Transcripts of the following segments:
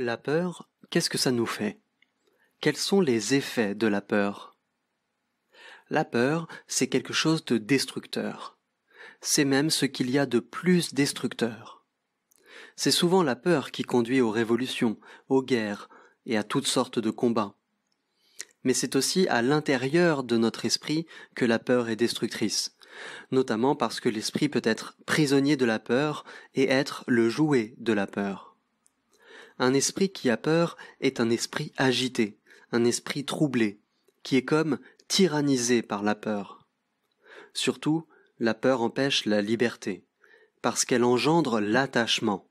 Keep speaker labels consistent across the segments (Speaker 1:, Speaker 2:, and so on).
Speaker 1: La peur, qu'est-ce que ça nous fait? Quels sont les effets de la peur? La peur, c'est quelque chose de destructeur. C'est même ce qu'il y a de plus destructeur. C'est souvent la peur qui conduit aux révolutions, aux guerres et à toutes sortes de combats. Mais c'est aussi à l'intérieur de notre esprit que la peur est destructrice, notamment parce que l'esprit peut être prisonnier de la peur et être le jouet de la peur. Un esprit qui a peur est un esprit agité, un esprit troublé, qui est comme tyrannisé par la peur. Surtout, la peur empêche la liberté, parce qu'elle engendre l'attachement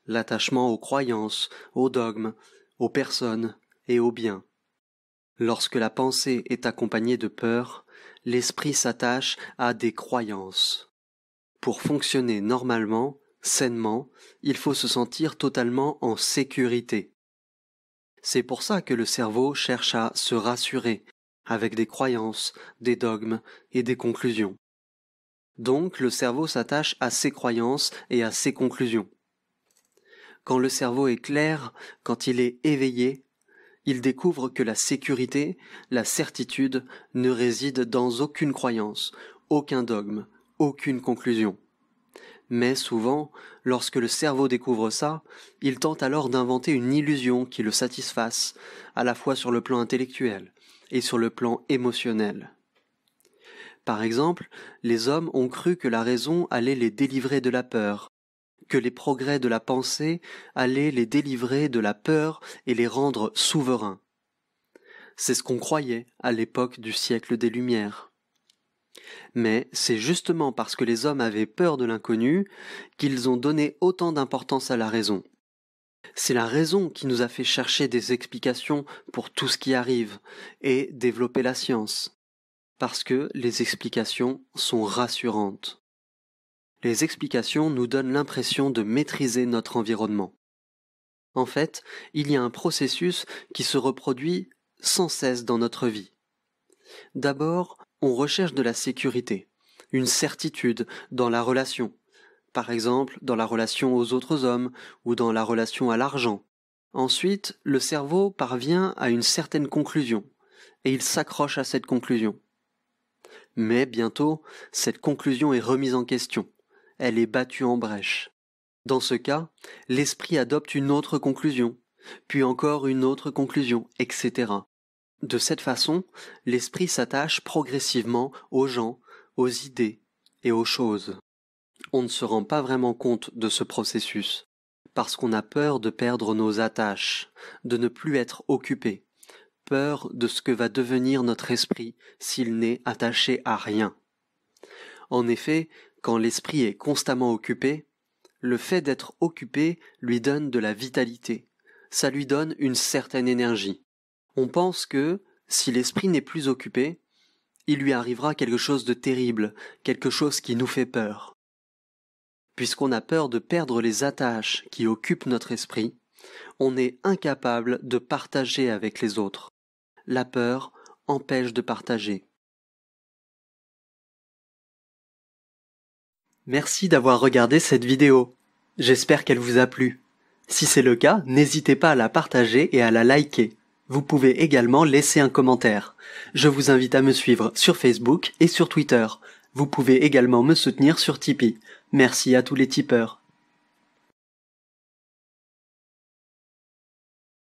Speaker 1: aux croyances, aux dogmes, aux personnes et aux biens. Lorsque la pensée est accompagnée de peur, l'esprit s'attache à des croyances. Pour fonctionner normalement, sainement, il faut se sentir totalement en sécurité. C'est pour ça que le cerveau cherche à se rassurer avec des croyances, des dogmes et des conclusions. Donc le cerveau s'attache à ses croyances et à ses conclusions. Quand le cerveau est clair, quand il est éveillé, il découvre que la sécurité, la certitude ne réside dans aucune croyance, aucun dogme, aucune conclusion. Mais souvent, lorsque le cerveau découvre ça, il tente alors d'inventer une illusion qui le satisfasse, à la fois sur le plan intellectuel et sur le plan émotionnel. Par exemple, les hommes ont cru que la raison allait les délivrer de la peur, que les progrès de la pensée allaient les délivrer de la peur et les rendre souverains. C'est ce qu'on croyait à l'époque du siècle des Lumières. Mais c'est justement parce que les hommes avaient peur de l'inconnu qu'ils ont donné autant d'importance à la raison. C'est la raison qui nous a fait chercher des explications pour tout ce qui arrive et développer la science, parce que les explications sont rassurantes. Les explications nous donnent l'impression de maîtriser notre environnement. En fait, il y a un processus qui se reproduit sans cesse dans notre vie. D'abord, on recherche de la sécurité, une certitude dans la relation, par exemple dans la relation aux autres hommes ou dans la relation à l'argent. Ensuite, le cerveau parvient à une certaine conclusion, et il s'accroche à cette conclusion. Mais bientôt, cette conclusion est remise en question. Elle est battue en brèche. Dans ce cas, l'esprit adopte une autre conclusion, puis encore une autre conclusion, etc. De cette façon, l'esprit s'attache progressivement aux gens, aux idées et aux choses. On ne se rend pas vraiment compte de ce processus, parce qu'on a peur de perdre nos attaches, de ne plus être occupé, peur de ce que va devenir notre esprit s'il n'est attaché à rien. En effet, quand l'esprit est constamment occupé, le fait d'être occupé lui donne de la vitalité, ça lui donne une certaine énergie. On pense que, si l'esprit n'est plus occupé, il lui arrivera quelque chose de terrible, quelque chose qui nous fait peur. Puisqu'on a peur de perdre les attaches qui occupent notre esprit, on est incapable de partager avec les autres. La peur empêche de partager. Merci d'avoir regardé cette vidéo. J'espère qu'elle vous a plu. Si c'est le cas, n'hésitez pas à la partager et à la liker. Vous pouvez également laisser un commentaire. Je vous invite à me suivre sur Facebook et sur Twitter. Vous pouvez également me soutenir sur Tipeee. Merci à tous les tipeurs.